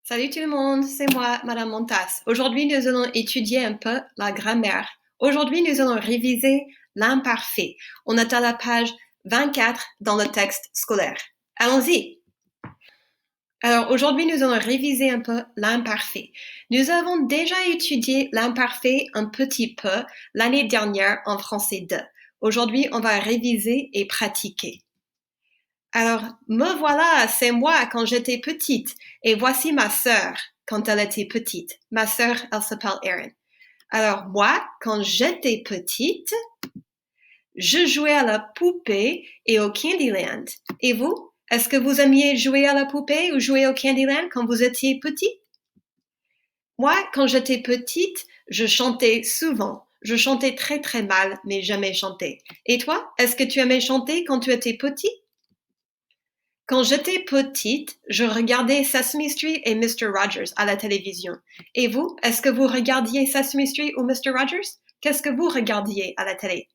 Salut tout le monde, c'est moi, Madame Montas. Aujourd'hui, nous allons étudier un peu la grammaire. Aujourd'hui, nous allons réviser l'imparfait. On est à la page 24 dans le texte scolaire. Allons-y. Alors, aujourd'hui, nous allons réviser un peu l'imparfait. Nous avons déjà étudié l'imparfait un petit peu l'année dernière en français 2. Aujourd'hui, on va réviser et pratiquer. Alors, me voilà, c'est moi quand j'étais petite. Et voici ma sœur quand elle était petite. Ma sœur, elle s'appelle Erin. Alors, moi, quand j'étais petite, je jouais à la poupée et au Candyland. Et vous? Est-ce que vous aimiez jouer à la poupée ou jouer au Candyland quand vous étiez petit? Moi, quand j'étais petite, je chantais souvent. Je chantais très très mal, mais jamais chanté. Et toi, est-ce que tu aimais chanter quand tu étais petit? Quand j'étais petite, je regardais Sesame Street et Mister Rogers à la télévision. Et vous, est-ce que vous regardiez Sesame Street ou Mister Rogers? Qu'est-ce que vous regardiez à la télé?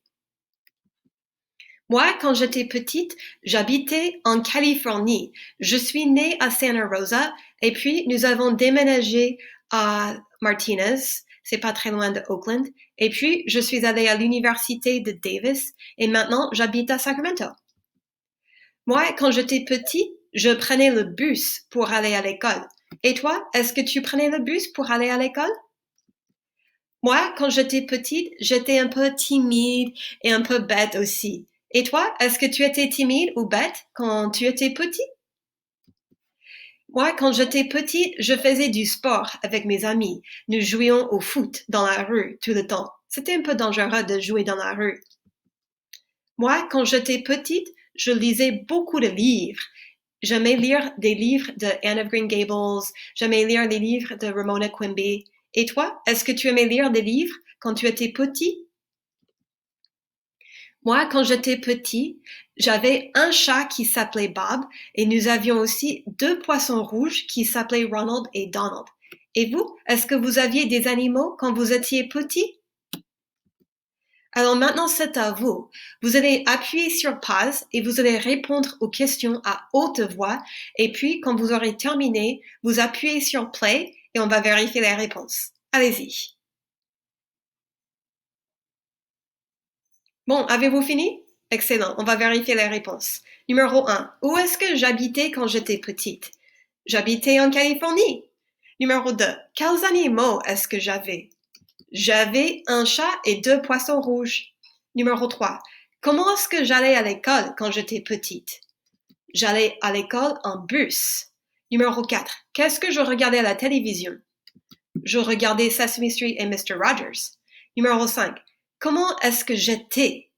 Moi, quand j'étais petite, j'habitais en Californie. Je suis née à Santa Rosa et puis nous avons déménagé à Martinez. C'est pas très loin de Oakland. Et puis, je suis allée à l'université de Davis et maintenant j'habite à Sacramento. Moi, quand j'étais petit, je prenais le bus pour aller à l'école. Et toi, est-ce que tu prenais le bus pour aller à l'école? Moi, quand j'étais petite, j'étais un peu timide et un peu bête aussi. Et toi, est-ce que tu étais timide ou bête quand tu étais petit? Moi, quand j'étais petite, je faisais du sport avec mes amis. Nous jouions au foot dans la rue tout le temps. C'était un peu dangereux de jouer dans la rue. Moi, quand j'étais petite, je lisais beaucoup de livres. J'aimais lire des livres de Anne of Green Gables, j'aimais lire des livres de Ramona Quimby. Et toi, est-ce que tu aimais lire des livres quand tu étais petit? Moi, quand j'étais petit, j'avais un chat qui s'appelait Bob et nous avions aussi deux poissons rouges qui s'appelaient Ronald et Donald. Et vous, est-ce que vous aviez des animaux quand vous étiez petit? Alors maintenant, c'est à vous. Vous allez appuyer sur pause et vous allez répondre aux questions à haute voix. Et puis, quand vous aurez terminé, vous appuyez sur play et on va vérifier les réponses. Allez-y. Bon, avez-vous fini? Excellent, on va vérifier les réponses. Numéro 1. Où est-ce que j'habitais quand j'étais petite? J'habitais en Californie. Numéro 2. Quels animaux est-ce que j'avais? J'avais un chat et deux poissons rouges. Numéro 3. Comment est-ce que j'allais à l'école quand j'étais petite? J'allais à l'école en bus. Numéro 4. Qu'est-ce que je regardais à la télévision? Je regardais Sesame Street et Mister Rogers. Numéro 5. Comment est-ce que j'étais?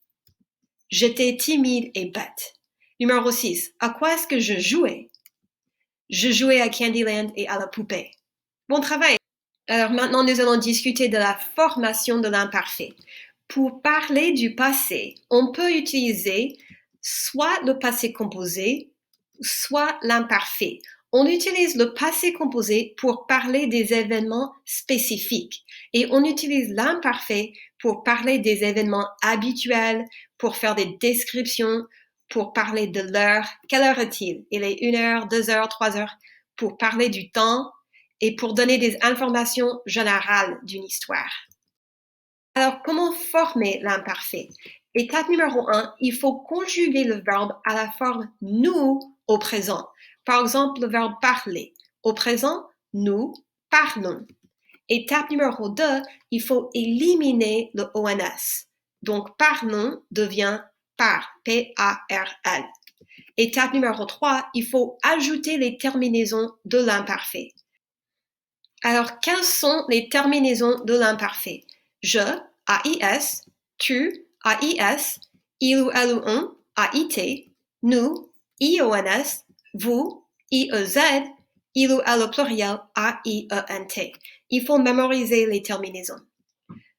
J'étais timide et bête. Numéro 6. À quoi est-ce que je jouais? Je jouais à Candyland et à la poupée. Bon travail! Alors maintenant, nous allons discuter de la formation de l'imparfait. Pour parler du passé, on peut utiliser soit le passé composé, soit l'imparfait. On utilise le passé composé pour parler des événements spécifiques et on utilise l'imparfait pour parler des événements habituels, pour faire des descriptions, pour parler de l'heure. Quelle heure est-il? Il est 1 heure, 2 heures, 3 heures. Pour parler du temps et pour donner des informations générales d'une histoire. Alors, comment former l'imparfait? Étape numéro 1, il faut conjuguer le verbe à la forme nous au présent. Par exemple, le verbe parler. Au présent, nous parlons. Étape numéro 2, il faut éliminer le ONS. Donc, parlons devient par, P-A-R-L. Étape numéro 3, il faut ajouter les terminaisons de l'imparfait. Alors, quelles sont les terminaisons de l'imparfait? Je, AIS, tu, AIS, il ou elle ou on, AIT, nous, IONS, vous, IEZ, il ou elle au pluriel, AIENT. Il faut mémoriser les terminaisons.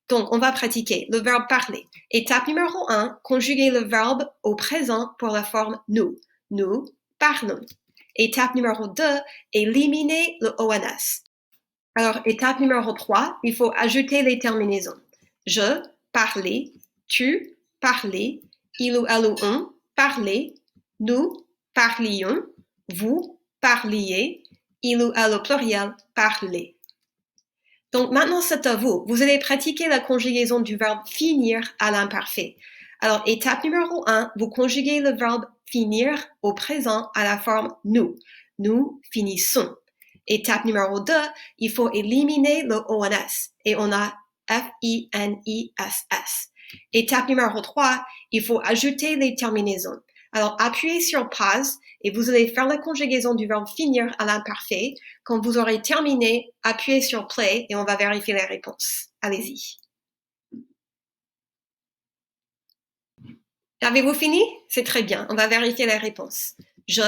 Donc, on va pratiquer le verbe parler. Étape numéro 1, conjuguer le verbe au présent pour la forme nous. Nous parlons. Étape numéro 2, éliminer le ONS. Alors, étape numéro 3, il faut ajouter les terminaisons. Je, parler, tu, parler, il ou elle ou on, parler, nous, parlions, vous, parliez, il ou elle au pluriel, parler. Donc maintenant, c'est à vous. Vous allez pratiquer la conjugaison du verbe finir à l'imparfait. Alors, étape numéro 1, vous conjuguez le verbe finir au présent à la forme nous. Nous finissons. Étape numéro 2, il faut éliminer le ONS et on a F-I-N-I-S-S. Étape numéro 3, il faut ajouter les terminaisons. Alors, appuyez sur pause et vous allez faire la conjugaison du verbe finir à l'imparfait. Quand vous aurez terminé, appuyez sur play et on va vérifier les réponses. Allez-y. Avez-vous fini? C'est très bien. On va vérifier les réponses. Je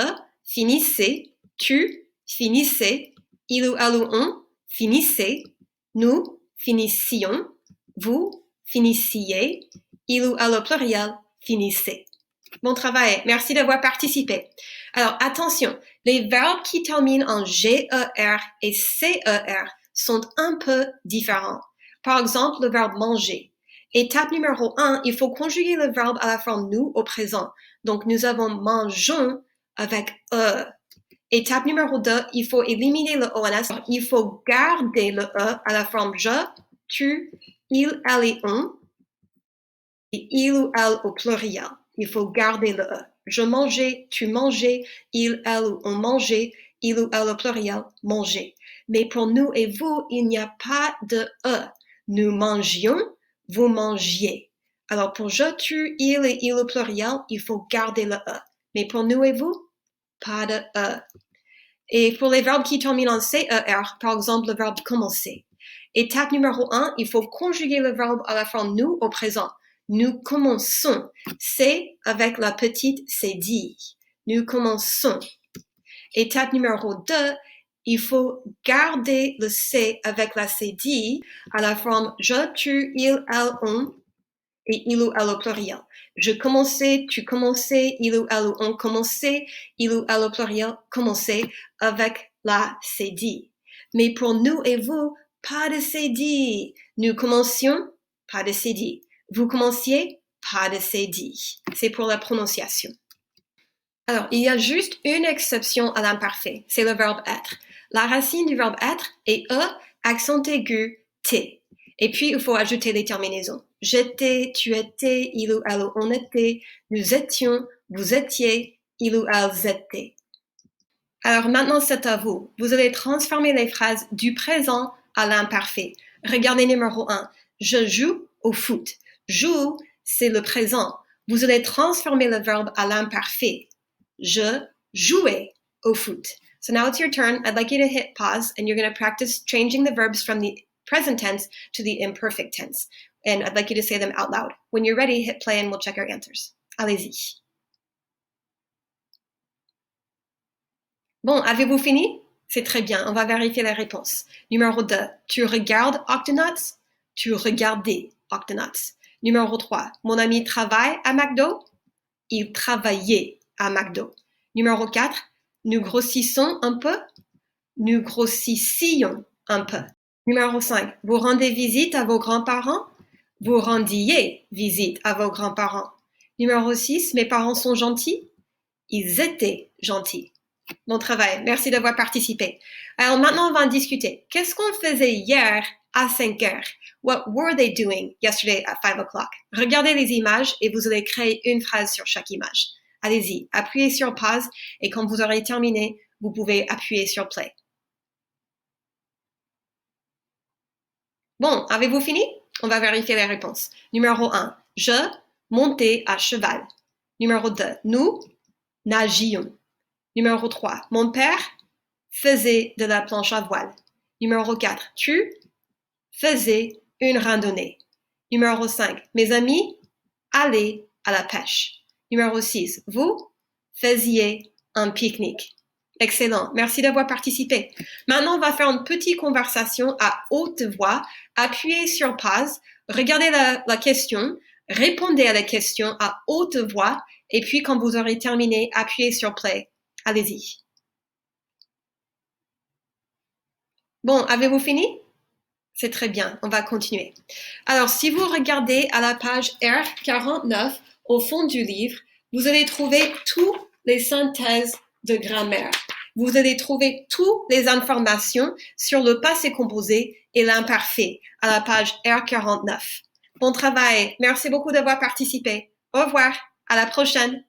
finissais, tu finissez, il ou elle ou on finissait, nous finissions, vous finissiez, il ou elle au pluriel finissait. Bon travail, merci d'avoir participé. Alors attention, les verbes qui terminent en GER et CER sont un peu différents. Par exemple, le verbe manger. Étape numéro 1, il faut conjuguer le verbe à la forme nous au présent. Donc nous avons mangeons avec E. Étape numéro 2, il faut éliminer le ONS. Il faut garder le E à la forme je, tu, il, elle et on. Et il ou elle au pluriel. Il faut garder le E. Je mangeais, tu mangeais, il, elle ou on mangeait, il ou elle au pluriel, manger. Mais pour nous et vous, il n'y a pas de E. Nous mangions, vous mangiez. Alors pour je, tu, il et il au pluriel, il faut garder le E. Mais pour nous et vous, pas de E. Et pour les verbes qui terminent en CER, par exemple le verbe commencer. Étape numéro 1, il faut conjuguer le verbe à la forme nous au présent. Nous commençons. C'est avec la petite c'est dit. Nous commençons. Étape numéro 2, il faut garder le c'est avec la c'est dit à la forme je, tu, il, elle, on et il ou elle au pluriel. Je commençais, tu commençais, il ou elle ou on commençait, il ou elle au pluriel commençait avec la c'est dit. Mais pour nous et vous, pas de c'est dit. Nous commencions, pas de c'est dit. Vous commenciez, pas de c'est dit. C'est pour la prononciation. Alors, il y a juste une exception à l'imparfait, c'est le verbe être. La racine du verbe être est E, accent aigu, T. Et puis, il faut ajouter les terminaisons. J'étais, tu étais, il ou elle, on était, nous étions, vous étiez, il ou elles étaient. Alors maintenant, c'est à vous. Vous allez transformer les phrases du présent à l'imparfait. Regardez numéro 1. Je joue au foot. Joue, c'est le présent. Vous allez transformer le verbe à l'imparfait. Je jouais au foot. So now it's your turn. I'd like you to hit pause and you're going to practice changing the verbs from the present tense to the imperfect tense. And I'd like you to say them out loud. When you're ready, hit play and we'll check our answers. Allez-y. Bon, avez-vous fini? C'est très bien, on va vérifier la réponse. Numéro 2, tu regardes Octonauts? Tu regardais Octonauts. Numéro 3, mon ami travaille à McDo? Il travaillait à McDo. Numéro 4, nous grossissons un peu? Nous grossissions un peu. Numéro 5, vous rendez visite à vos grands-parents? Vous rendiez visite à vos grands-parents. Numéro 6, mes parents sont gentils? Ils étaient gentils. Bon travail, merci d'avoir participé. Alors maintenant, on va en discuter. Qu'est-ce qu'on faisait hier à 5 heures? What were they doing yesterday at 5 o'clock? Regardez les images et vous allez créer une phrase sur chaque image. Allez-y, appuyez sur pause et quand vous aurez terminé, vous pouvez appuyer sur play. Bon, avez-vous fini? On va vérifier les réponses. Numéro 1, je montais à cheval. Numéro 2, nous nagions. Numéro 3, mon père faisait de la planche à voile. Numéro 4, tu faisais une randonnée. Numéro 5, mes amis allaient à la pêche. Numéro 6, vous faisiez un pique-nique. Excellent, merci d'avoir participé. Maintenant, on va faire une petite conversation à haute voix. Appuyez sur pause, regardez la question, répondez à la question à haute voix et puis quand vous aurez terminé, appuyez sur play. Allez-y. Bon, avez-vous fini? C'est très bien, on va continuer. Alors, si vous regardez à la page R49, au fond du livre, vous allez trouver toutes les synthèses de grammaire. Vous allez trouver toutes les informations sur le passé composé et l'imparfait à la page R49. Bon travail. Merci beaucoup d'avoir participé. Au revoir. À la prochaine.